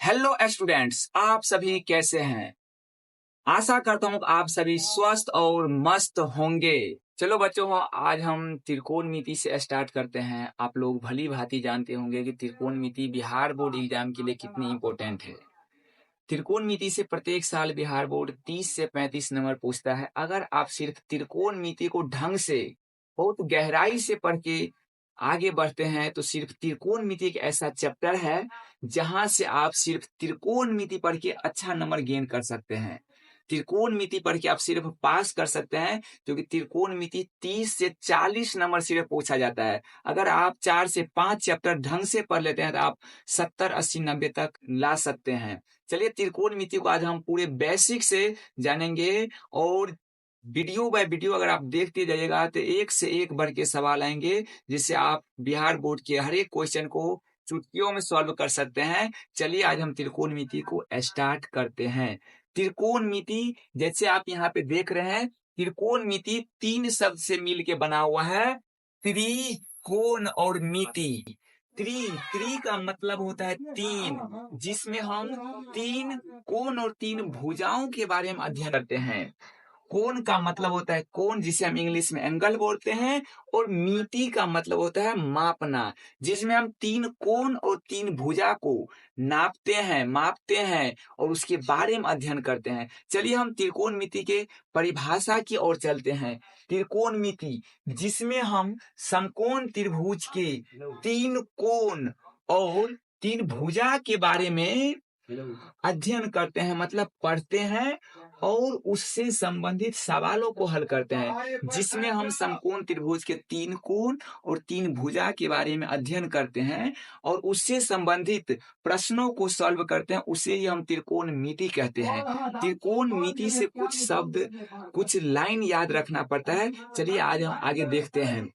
Hello students, आप सभी कैसे हैं? आशा करता हूँ आप सभी स्वस्थ और मस्त होंगे। चलो बच्चों, आज हम त्रिकोणमिति से स्टार्ट करते हैं। आप लोग भली भांति जानते होंगे कि त्रिकोणमिति बिहार बोर्ड एग्जाम के लिए कितनी इंपॉर्टेंट है। त्रिकोणमिति से प्रत्येक साल बिहार बोर्ड 30 से 35 नंबर पूछता है। अगर आप सिर्फ त्रिकोणमिति को ढंग से बहुत गहराई से पढ़ के आगे बढ़ते हैं तो सिर्फ त्रिकोणमिति एक ऐसा चैप्टर है जहां से आप सिर्फ त्रिकोणमिति पढ़ के अच्छा नंबर गेन कर सकते हैं। त्रिकोणमिति पढ़ के आप सिर्फ पास कर सकते हैं, क्योंकि त्रिकोणमिति 30 से 40 नंबर सिर्फ पूछा जाता है। अगर आप 4 से 5 चैप्टर ढंग से पढ़ लेते हैं तो आप 70, 80, 90 तक ला सकते हैं। चलिए, त्रिकोणमिति को आज हम पूरे बेसिक से जानेंगे और वीडियो बाय वीडियो अगर आप देखते जाइएगा तो एक से एक बढ़ के सवाल आएंगे, जिससे आप बिहार बोर्ड के हर एक क्वेश्चन को चुटकियों में सॉल्व कर सकते हैं। चलिए, आज हम त्रिकोणमिति को स्टार्ट करते हैं। त्रिकोणमिति, जैसे आप यहाँ पे देख रहे हैं, त्रिकोणमिति 3 शब्द से मिल के बना हुआ है। त्रिकोण और मिति। त्रि का मतलब होता है 3, जिसमें हम 3 कोण और 3 भुजाओं के बारे में अध्ययन करते हैं। कोण का मतलब होता है कोण, जिसे हम इंग्लिश में एंगल बोलते हैं, और मिति का मतलब होता है मापना, जिसमें हम 3 कोण और 3 भुजा को नापते हैं, मापते हैं और उसके बारे में अध्ययन करते हैं। चलिए, हम त्रिकोणमिति के परिभाषा की ओर चलते हैं। त्रिकोणमिति, जिसमें हम समकोण त्रिभुज के 3 कोण और 3 भुजा के बारे में अध्ययन करते हैं, मतलब पढ़ते हैं और उससे संबंधित सवालों को हल करते हैं। जिसमें हम समकोण त्रिभुज के 3 कोण और 3 भुजा के बारे में अध्ययन करते हैं और उससे संबंधित प्रश्नों को सॉल्व करते हैं, उसे ही हम त्रिकोणमिति कहते हैं। त्रिकोणमिति से कुछ शब्द, कुछ लाइन याद रखना पड़ता है। चलिए, आज हम आगे देखते हैं।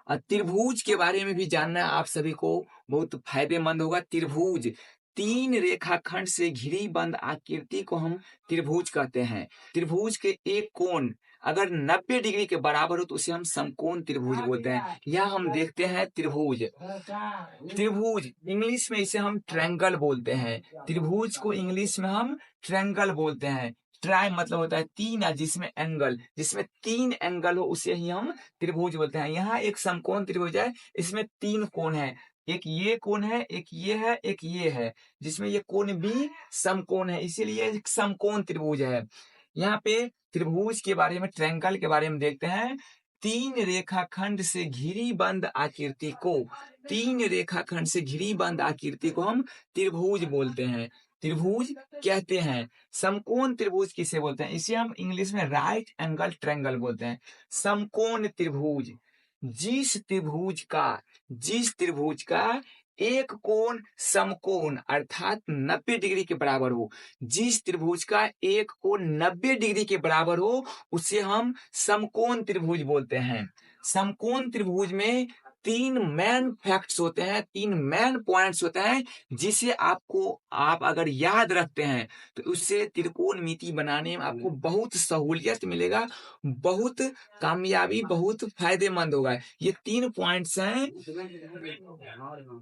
त्रिभुज के बारे में भी जानना आप सभी को बहुत फायदेमंद होगा। त्रिभुज 3 रेखाखंड से घिरी बंद आकृति को हम त्रिभुज कहते हैं। त्रिभुज के एक कोण अगर 90 डिग्री के बराबर हो तो उसे हम समकोण त्रिभुज बोलते हैं। यह हम देखते हैं त्रिभुज। त्रिभुज इंग्लिश में इसे हम ट्रायंगल बोलते हैं। त्रिभुज को इंग्लिश में हम ट्रायंगल बोलते हैं। ट्राई मतलब होता है 3, जिसमें एंगल, जिसमें 3 एंगल हो उसे ही हम त्रिभुज बोलते हैं। यहाँ एक समकोण त्रिभुज है, इसमें 3 कोण है। एक ये कोण है, एक ये है, एक ये है, जिसमें ये कोण भी समकोण है, इसीलिए एक समकोण त्रिभुज है। यहाँ पे त्रिभुज के बारे में, ट्रायंगल के बारे में देखते हैं। 3 रेखाखंड से घिरी बंद आकृति को, 3 रेखाखंड से घिरी बंद आकृति को हम त्रिभुज बोलते हैं, त्रिभुज कहते हैं। समकोण त्रिभुज किसे बोलते हैं? इसे हम इंग्लिश में राइट एंगल ट्रायंगल बोलते हैं। समकोण त्रिभुज, जिस त्रिभुज का एक कोण समकोण अर्थात 90 डिग्री के बराबर हो, जिस त्रिभुज का एक कोण 90 डिग्री के बराबर हो उसे हम समकोण त्रिभुज बोलते हैं। समकोण त्रिभुज में 3 मेन फैक्ट्स होते हैं, 3 मेन पॉइंट्स होते हैं, जिसे आप अगर याद रखते हैं तो उससे त्रिकोणमिति बनाने में आपको बहुत सहूलियत मिलेगा, बहुत कामयाबी, बहुत फायदेमंद होगा। ये 3 पॉइंट्स हैं,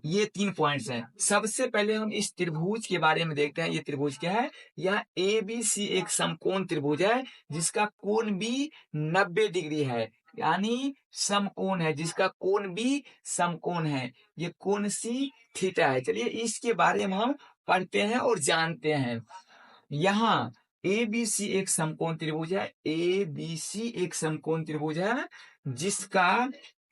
ये 3 पॉइंट्स हैं। सबसे पहले हम इस त्रिभुज के बारे में देखते हैं। ये त्रिभुज क्या है? यह ABC एक समकोण त्रिभुज है, जिसका कोण भी 90 डिग्री है, यानी समकोण है, जिसका कोण भी समकोण है। ये कोण सी थीटा है। चलिए, इसके बारे में हम पढ़ते हैं और जानते हैं। यहाँ ABC एक समकोण त्रिभुज है, ABC एक समकोण त्रिभुज है, जिसका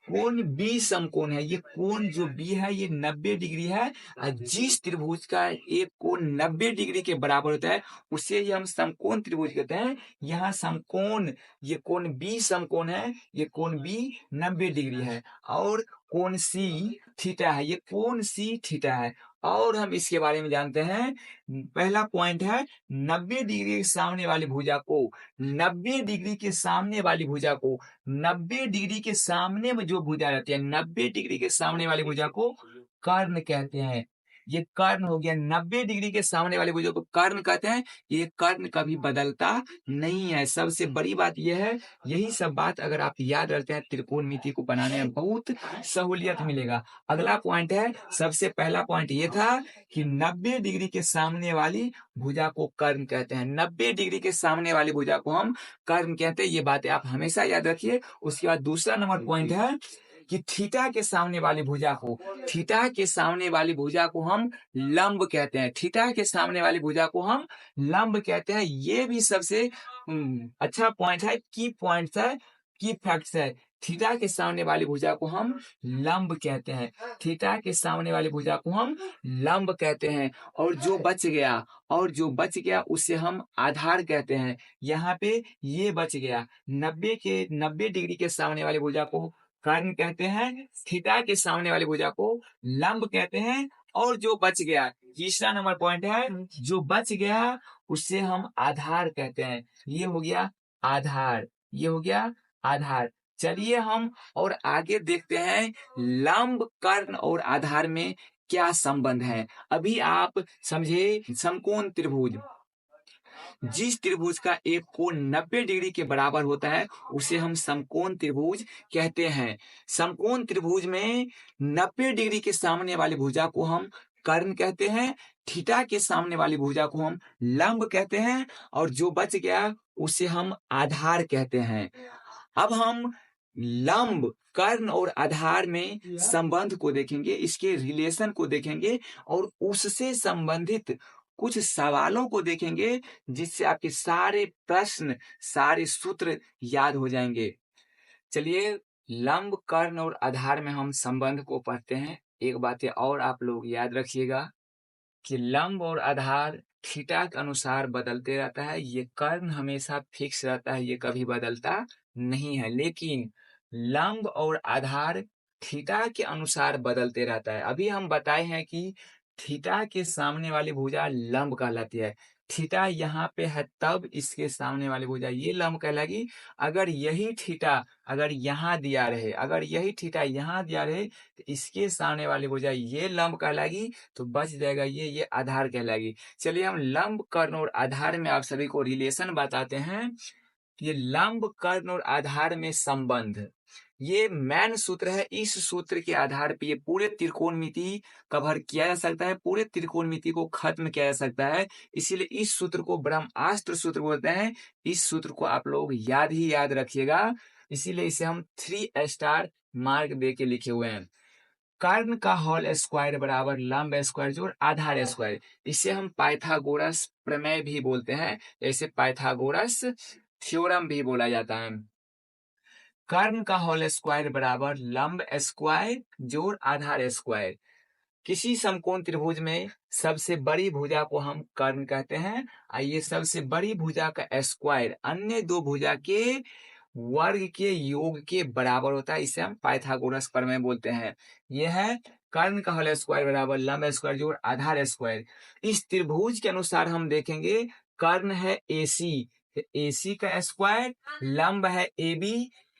कोण B समकोण है। ये कोण जो B है ये 90 डिग्री है, और जिस त्रिभुज का एक कोण 90 डिग्री के बराबर होता है उसे ही हम समकोण त्रिभुज कहते हैं। यहाँ समकोण, ये कोण B समकोण है, ये कोण B 90 डिग्री है, और कोण C थीटा है, ये कोण C थीटा है। और हम इसके बारे में जानते हैं। पहला पॉइंट है 90 डिग्री के सामने वाली भुजा को, 90 डिग्री के सामने वाली भुजा को, 90 डिग्री के सामने में जो भुजा रहती है, 90 डिग्री के सामने वाली भुजा को कर्ण कहते हैं। ये कर्ण हो गया। 90 डिग्री के सामने वाले भुजा को कर्ण कहते हैं। ये कर्ण कभी बदलता नहीं है। सबसे बड़ी बात यह है, यही सब बात अगर आप याद रखते हैं त्रिकोणमिति को बनाने में बहुत सहूलियत मिलेगा। अगला पॉइंट है, सबसे पहला पॉइंट ये था कि 90 डिग्री के सामने वाली भुजा को कर्ण कहते हैं। 90 डिग्री के सामने वाली भुजा को हम कर्ण कहते हैं। ये बातें आप हमेशा याद रखिए। उसके बाद दूसरा नंबर पॉइंट है कि थीटा के सामने वाली भुजा को, थीटा के सामने वाली भुजा को हम लंब कहते हैं। थीटा के सामने वाली भुजा को हम लंब कहते हैं। ये भी सबसे अच्छा पॉइंट है, की पॉइंट है, की फैक्ट्स है। थीटा के सामने वाली भुजा को हम लंब कहते हैं। थीटा के सामने वाली भुजा को हम लंब कहते हैं। और जो बच गया, और जो बच गया उसे हम आधार कहते हैं। यहाँ पे ये बच गया। 90 डिग्री के सामने वाली भुजा को कर्ण कहते हैं। थीटा के सामने वाली भुजा को लंब कहते हैं। और जो बच गया, तीसरा नंबर पॉइंट है, जो बच गया उसे हम आधार कहते हैं। ये हो गया आधार, ये हो गया आधार। चलिए हम और आगे देखते हैं लंब, कर्ण और आधार में क्या संबंध है। अभी आप समझे समकोण त्रिभुज, जिस त्रिभुज का एक कोण 90 डिग्री के बराबर होता है उसे हम समकोण त्रिभुज कहते हैं। समकोण त्रिभुज में 90 डिग्री के सामने वाली भुजा को हम कर्ण कहते हैं। थीटा के सामने वाली भुजा को हम लंब कहते हैं। और जो बच गया उसे हम आधार कहते हैं। अब हम लंब, कर्ण और आधार में संबंध को देखेंगे, इसके रिलेशन को देखेंगे और उससे संबंधित कुछ सवालों को देखेंगे, जिससे आपके सारे प्रश्न, सारे सूत्र याद हो जाएंगे। चलिए लंब, कर्ण और आधार में हम संबंध को पढ़ते हैं। एक बात और आप लोग याद रखिएगा कि लंब और आधार थीटा के अनुसार बदलते रहता है। ये कर्ण हमेशा फिक्स रहता है, ये कभी बदलता नहीं है। लेकिन लंब और आधार थीटा के अनुसार बदलते रहता है। अभी हम बताए हैं कि थीटा के सामने वाली भुजा लंब कहलाती है। थीटा यहाँ पे है तब इसके सामने वाली भुजा ये लंब कहलाएगी। अगर यही थीटा अगर यहाँ दिया रहे, अगर यही थीटा यहाँ दिया रहे तो इसके सामने वाली भुजा ये लंब कहलाएगी, तो बच जाएगा ये आधार कहलाएगी। चलिए हम लंब, कर्ण और आधार में आप सभी को रिलेशन बताते हैं। ये लंब, कर्ण और आधार में संबंध, ये मेन सूत्र है। इस सूत्र के आधार पर ये पूरे त्रिकोणमिति कवर किया जा सकता है, पूरे त्रिकोणमिति को खत्म किया जा सकता है। इसीलिए इस सूत्र को ब्रह्मास्त्र सूत्र बोलते हैं। इस सूत्र को आप लोग याद ही याद रखिएगा, इसीलिए इसे हम 3 स्टार मार्क दे के लिखे हुए हैं। कर्ण का होल स्क्वायर बराबर लंब स्क्वायर जोड़ आधार स्क्वायर। इसे हम पाइथागोरस प्रमेय भी बोलते हैं, जैसे पाइथागोरस थ्योरम भी बोला जाता है। कर्ण का होल स्क्वायर बराबर लंब स्क्वायर जोड़ आधार स्क्वायर। किसी समकोण त्रिभुज में सबसे बड़ी भुजा को हम कर्ण कहते हैं। आइए, सबसे बड़ी भुजा का स्क्वायर अन्य दो भुजा के वर्ग के योग के बराबर होता है। इसे हम पाइथागोरस प्रमेय बोलते हैं। यह है कर्ण का होल स्क्वायर बराबर लंब स्क्वायर जोड़ आधार स्क्वायर। इस त्रिभुज के अनुसार हम देखेंगे, कर्ण है AC, AC का स्क्वायर, लंब है AB,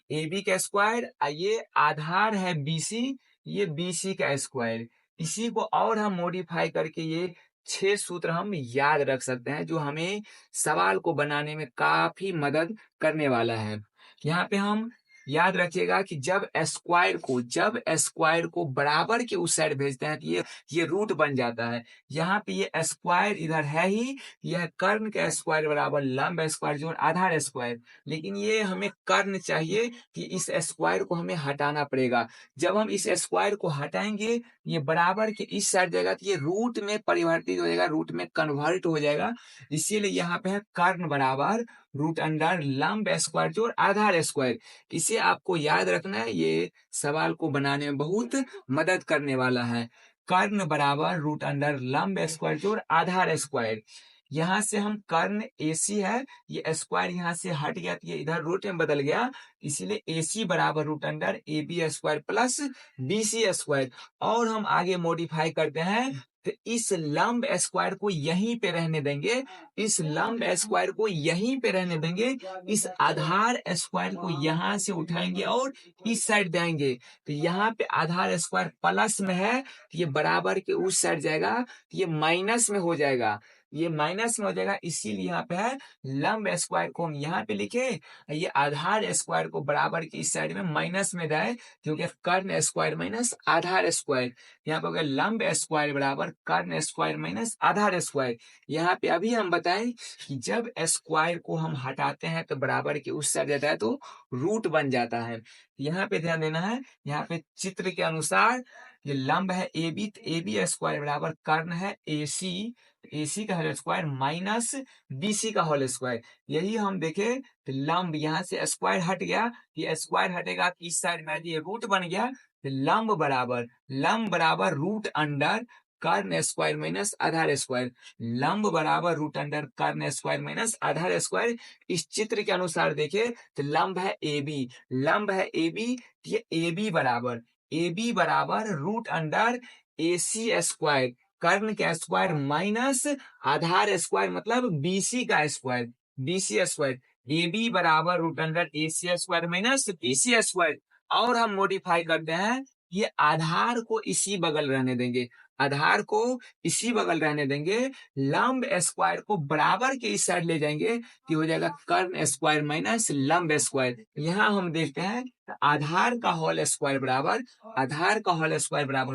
AB का स्क्वायर, ये आधार है BC, ये BC का स्क्वायर। इसी को और हम मॉडिफाई करके ये 6 सूत्र हम याद रख सकते हैं, जो हमें सवाल को बनाने में काफी मदद करने वाला है। यहाँ पे हम याद रखिएगा कि जब स्क्वायर को बराबर के उस साइड भेजते हैं तो ये रूट बन जाता है। यहाँ पे ये स्क्वायर इधर है ही, यह कर्ण का स्क्वायर बराबर लंब स्क्वायर जोड़ आधार स्क्वायर। लेकिन ये हमें कर्ण चाहिए कि इस स्क्वायर को हमें हटाना पड़ेगा। जब हम इस स्क्वायर को हटाएंगे, ये बराबर के इस साइड जाएगा तो ये रूट में परिवर्तित हो जाएगा, रूट में कन्वर्ट हो जाएगा। इसीलिए यहाँ पे है कर्ण बराबर रूट अंडर लंब स्क्वायर जोड़ आधार स्क्वायर। इसे आपको याद रखना है, ये सवाल को बनाने में बहुत मदद करने वाला है। कर्ण बराबर रूट अंडर लंब स्क्वायर जोड़ आधार स्क्वायर। यहाँ से हम कर्ण AC है, ये स्क्वायर यहाँ से हट गया तो ये इधर रूट में बदल गया, इसीलिए AC बराबर root under AB square plus BC square. और हम आगे मॉडिफाई करते हैं तो इस लंब स्क्वायर को यहीं पे रहने देंगे, इस लंब स्क्वायर को यहीं पे रहने देंगे, इस आधार स्क्वायर को यहाँ से उठाएंगे और इस साइड देंगे, तो यहाँ पे आधार स्क्वायर प्लस में है तो ये बराबर के उस साइड जाएगा, तो ये माइनस में हो जाएगा, ये माइनस में हो जाएगा, इसीलिए यहाँ पे है लंब स्क्वायर को हम यहाँ पे लिखे, ये आधार स्क्वायर को बराबर के इस साइड में माइनस में जाए, क्योंकि कर्ण स्क्वायर माइनस आधार स्क्वायर, यहाँ पे हो गया लंब स्क्वायर बराबर कर्ण स्क्वायर माइनस आधार स्क्वायर। यहाँ पे अभी हम बताएं कि जब स्क्वायर को हम हटाते हैं तो बराबर के उस साइड जाता है तो रूट बन जाता है। यहाँ पे ध्यान देना है, यहाँ पे चित्र के अनुसार ये लंब है AB, तो AB स्क्वायर बराबर कर्ण है AC, AC का होल स्क्वायर माइनस BC का होल स्क्वायर। यही हम देखे तो लंब यहाँ से स्क्वायर हट गया, ये स्क्वायर हटेगा इस साइड में ये रूट बन गया, तो लंब बराबर रूट अंडर कर्ण स्क्वायर माइनस आधार स्क्वायर, लंब बराबर रूट अंडर कर्ण स्क्वायर माइनस आधार स्क्वायर। इस चित्र के अनुसार देखे तो लंब है AB, ये AB बराबर रूट अंडर AC स्क्वायर, कर्ण का स्क्वायर माइनस आधार स्क्वायर मतलब BC का स्क्वायर, BC स्क्वायर, AB बराबर root under AC square minus BC square. और हम मॉडिफाई करते हैं, ये आधार को इसी बगल रहने देंगे, आधार को इसी बगल रहने देंगे, लंब स्क्वायर को बराबर के इस साइड ले जाएंगे कि हो जाएगा कर्ण स्क्वायर माइनस लंब स्क्वायर। यहाँ हम देखते हैं आधार का होल स्क्वायर बराबर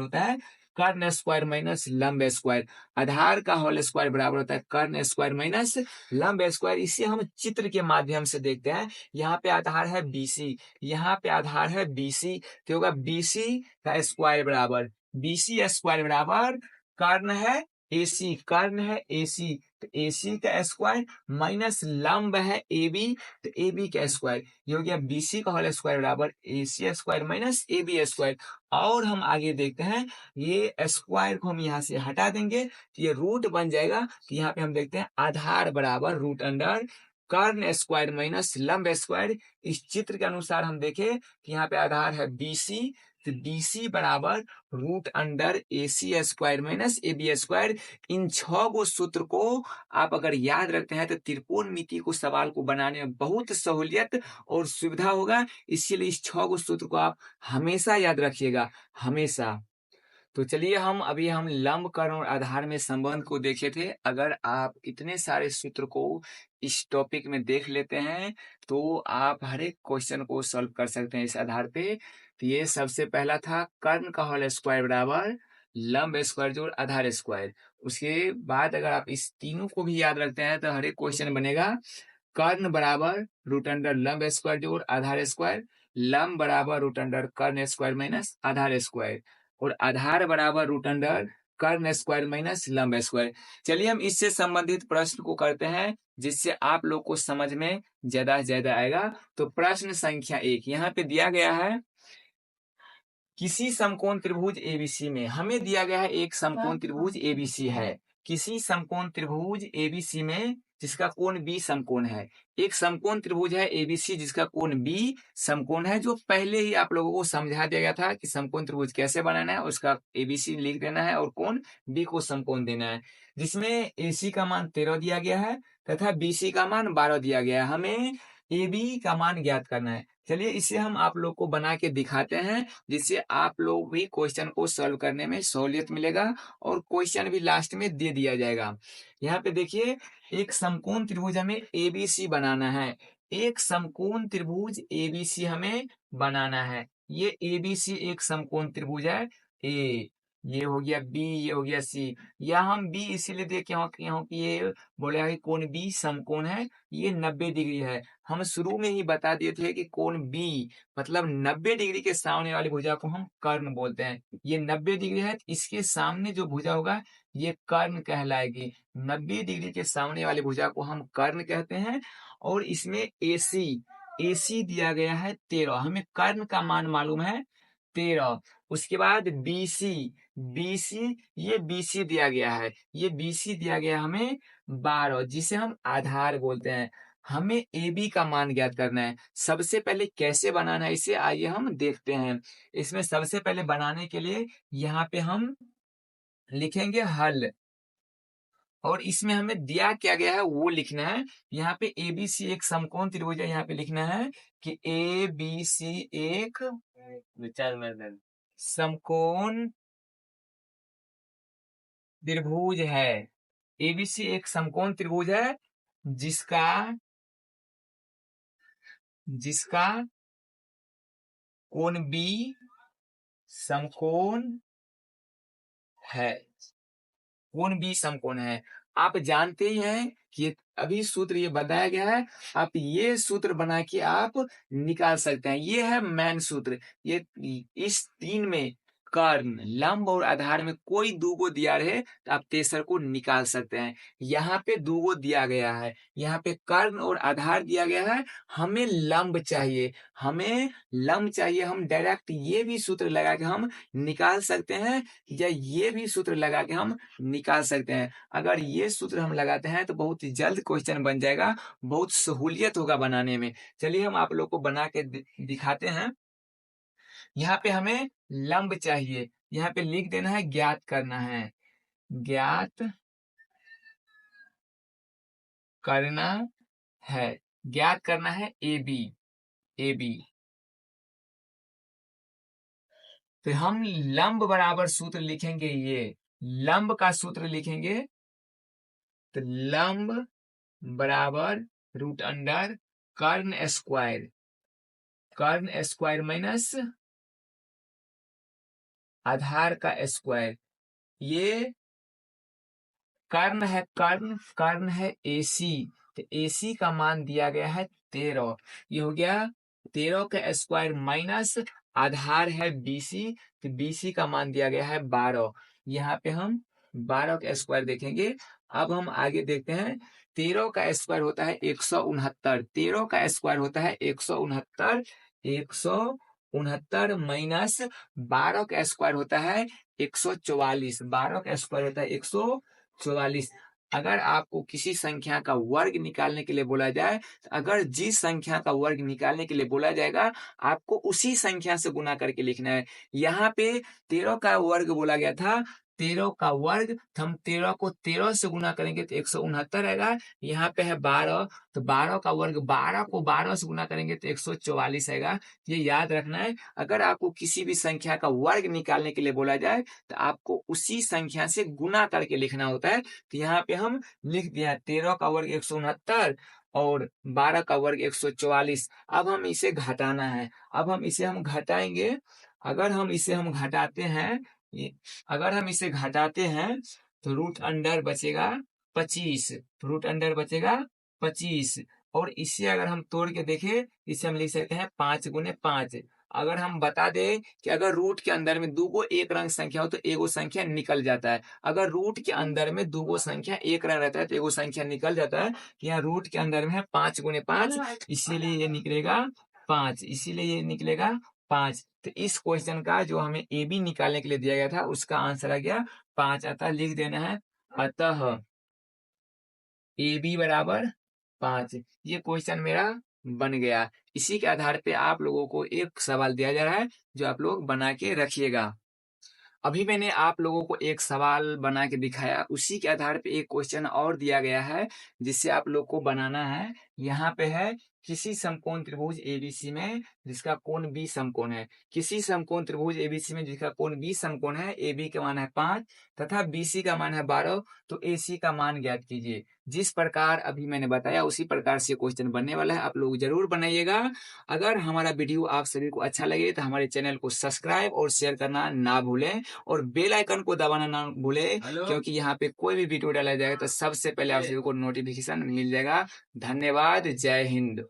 होता है कर्ण स्क्वायर माइनस लंब स्क्वायर, आधार का होल स्क्वायर बराबर होता है कर्ण स्क्वायर माइनस लंब स्क्वायर। इसे हम चित्र के माध्यम से देखते हैं, यहाँ पे आधार है BC, यहाँ पे आधार है BC, तो होगा BC का स्क्वायर बराबर, BC स्क्वायर बराबर कर्ण है AC, तो AC का स्क्वायर माइनस लंब है AB, तो AB का स्क्वायर, ये हो गया BC का होल स्क्वायर बराबर AC square minus AB square. और हम आगे देखते हैं, ये स्क्वायर को हम यहाँ से हटा देंगे तो ये रूट बन जाएगा, तो यहाँ पे हम देखते हैं आधार बराबर रूट अंडर कर्ण स्क्वायर माइनस लंब स्क्वायर। इस चित्र के अनुसार हम देखें कि यहाँ पे आधार है BC, तो BC बराबर root under AC square minus AB square. इन 6 गो सूत्र को आप अगर याद रखते हैं तो त्रिकोणमिति को सवाल को बनाने में बहुत सहूलियत और सुविधा होगा, इसीलिए इस 6 गो सूत्र को आप हमेशा याद रखिएगा, हमेशा। तो चलिए हम लंब कर्ण और आधार में संबंध को देखे थे। अगर आप इतने सारे सूत्र को इस टॉपिक में देख लेते हैं तो आप हर एक क्वेश्चन को सॉल्व कर सकते हैं इस आधार पे। तो ये सबसे पहला था कर्ण का होल स्क्वायर बराबर लंब स्क्वायर जोड़ आधार स्क्वायर। उसके बाद अगर आप इस तीनों को भी याद रखते हैं तो हर एक क्वेश्चन बनेगा कर्ण बराबर रूट अंडर लंब स्क्वायर जोड़ आधार स्क्वायर, लंब बराबर रूट अंडर कर्ण स्क्वायर माइनस आधार स्क्वायर, और आधार बराबर रूट अंडर कर्ण स्क्वायर माइनस लंब स्क्वायर। चलिए हम इससे संबंधित प्रश्न को करते हैं जिससे आप लोग को समझ में ज्यादा से ज्यादा आएगा। तो प्रश्न संख्या 1 यहाँ पे दिया गया है, किसी समकोण त्रिभुज ABC में हमें दिया गया है एक समकोण त्रिभुज ABC है, किसी समकोण त्रिभुज ABC में जिसका कोण B समकोण है, एक समकोण त्रिभुज है ABC जिसका कोण B समकोण है, जो पहले ही आप लोगों को समझा दिया गया था कि समकोण त्रिभुज कैसे बनाना है, उसका ABC लिख देना है और कोण B को समकोण देना है, जिसमें AC का मान 13 दिया गया है तथा BC का मान 12 दिया गया है। हमें AB का मान ज्ञात करना है। चलिए इसे हम आप लोग को बना के दिखाते हैं जिससे आप लोग भी क्वेश्चन को सॉल्व करने में सहूलियत मिलेगा और क्वेश्चन भी लास्ट में दे दिया जाएगा। यहाँ पे देखिए एक समकोण त्रिभुज हमें ABC बनाना है, एक समकोण त्रिभुज ABC हमें बनाना है। ये ABC एक समकोण त्रिभुज है A, ये हो गया B, ये हो गया C। या हम B इसीलिए देखे यहाँ कि ये बोले है कोण B समकोण है, ये 90 डिग्री है। हम शुरू में ही बता दिए थे कि कोण B मतलब 90 डिग्री के सामने वाली भुजा को हम कर्ण बोलते हैं। ये 90 डिग्री है, इसके सामने जो भुजा होगा ये कर्ण कहलाएगी। 90 डिग्री के सामने वाली भुजा को हम कर्ण कहते हैं। और इसमें AC दिया गया है 13, हमें कर्ण का मान मालूम है 13। उसके बाद BC, BC ये BC दिया गया है, ये BC दिया गया हमें 12, जिसे हम आधार बोलते हैं। हमें AB का मान ज्ञात करना है। सबसे पहले कैसे बनाना है इसे आइए हम देखते हैं। इसमें सबसे पहले बनाने के लिए यहाँ पे हम लिखेंगे हल, और इसमें हमें दिया क्या गया है वो लिखना है। यहाँ पे ABC एक समकोण त्रिभुज है, यहाँ पे लिखना है कि ABC एक समकोण त्रिभुज है। ABC एक समकोण त्रिभुज है जिसका जिसका कोण B समकोण है, कोण B समकोण है। आप जानते ही हैं कि अभी सूत्र ये बताया गया है, आप ये सूत्र बना के आप निकाल सकते हैं। ये है मेन सूत्र। ये इस तीन में कर्ण, लंब और आधार में कोई दूगो दिया रहे तो आप तेसर को निकाल सकते हैं। यहाँ पे दूगो दिया गया है, यहाँ पे कर्ण और आधार दिया गया है। हमें लंब चाहिए, हमें लंब चाहिए। हम डायरेक्ट ये भी सूत्र लगा के हम निकाल सकते हैं, या ये भी सूत्र लगा के हम निकाल सकते हैं। अगर ये सूत्र हम लगाते हैं तो बहुत ही जल्द क्वेश्चन बन जाएगा, बहुत सहूलियत होगा बनाने में। चलिए हम आप लोग को बना के दिखाते हैं। यहाँ पे हमें लंब चाहिए, यहाँ पे लिख देना है ज्ञात करना है, ज्ञात करना है, ज्ञात करना है AB, AB। तो हम लंब बराबर सूत्र लिखेंगे, ये लंब का सूत्र लिखेंगे। तो लंब बराबर रूट अंडर कर्ण स्क्वायर, कर्ण स्क्वायर माइनस आधार का स्क्वायर। ये कर्ण है, कर्ण है AC, तो AC का मान दिया गया है 13। ये हो गया 13 का स्क्वायर माइनस आधार है BC, तो BC का मान दिया गया है 12। यहाँ पे हम 12 का स्क्वायर देखेंगे। अब हम आगे देखते हैं। 13 का स्क्वायर होता है 169, 13 का स्क्वायर होता है 169, 169 माइनस 12 का स्क्वायर होता है 144, 12 का स्क्वायर होता है 144। अगर आपको किसी संख्या का वर्ग निकालने के लिए बोला जाए, तो अगर जिस संख्या का वर्ग निकालने के लिए बोला जाएगा आपको उसी संख्या से गुना करके लिखना है। यहाँ पे 13 का वर्ग बोला गया था, 13 का वर्ग, तो हम 13 को 13 से गुना करेंगे तो 169 आएगा। यहाँ पे है 12, तो 12 का वर्ग 12 को 12 से गुना करेंगे तो 144 आएगा। ये याद रखना है। अगर आपको किसी भी संख्या का वर्ग निकालने के लिए बोला जाए तो आपको उसी संख्या से गुना करके लिखना होता है। तो यहाँ पे हम लिख दिया 13 का वर्ग 169 और 12 का वर्ग 144। अब हम इसे घटाना है, अब हम इसे हम घटाएंगे। अगर हम इसे हम घटाते हैं, अगर हम इसे घटाते हैं तो रूट अंडर बचेगा 25, रूट अंडर बचेगा 25। और इसे अगर हम तोड़ के देखें, इसे हम लिख सकते हैं 5 गुने 5। अगर हम बता दें कि अगर रूट के अंदर में दूगो एक रंग संख्या हो तो एगो संख्या निकल जाता है। अगर रूट के अंदर में दूगो संख्या एक रंग रहता है तो एगो संख्या निकल जाता है। यहाँ रूट के अंदर में है 5 गुने 5, इसीलिए ये निकलेगा 5, इसीलिए ये निकलेगा 5। तो इस क्वेश्चन का जो हमें AB निकालने के लिए दिया गया था उसका आंसर आ गया 5। अतः लिख देना है, अतः AB बराबर 5। ये क्वेश्चन मेरा बन गया। इसी के आधार पे आप लोगों को एक सवाल दिया जा रहा है जो आप लोग बना के रखिएगा। अभी मैंने आप लोगों को एक सवाल बना के दिखाया, उसी के आधार पे एक क्वेश्चन और दिया गया है जिससे आप लोग को बनाना है। यहाँ पे है किसी समकोण त्रिभुज ABC में जिसका कोण B समकोण है, किसी समकोण त्रिभुज ABC में जिसका कोण B समकोण है, AB का मान है 5 तथा BC का मान है 12, तो AC का मान ज्ञात कीजिए। जिस प्रकार अभी मैंने बताया उसी प्रकार से क्वेश्चन बनने वाला है, आप लोग जरूर बनाइएगा। अगर हमारा वीडियो आप सभी को अच्छा लगे तो हमारे चैनल को सब्सक्राइब और शेयर करना ना भूलें, और बेल आइकन को दबाना ना भूलें, क्योंकि यहाँ पे कोई भी वीडियो डाला जाएगा तो सबसे पहले आप सभी को नोटिफिकेशन मिल जाएगा। धन्यवाद, जय हिंद।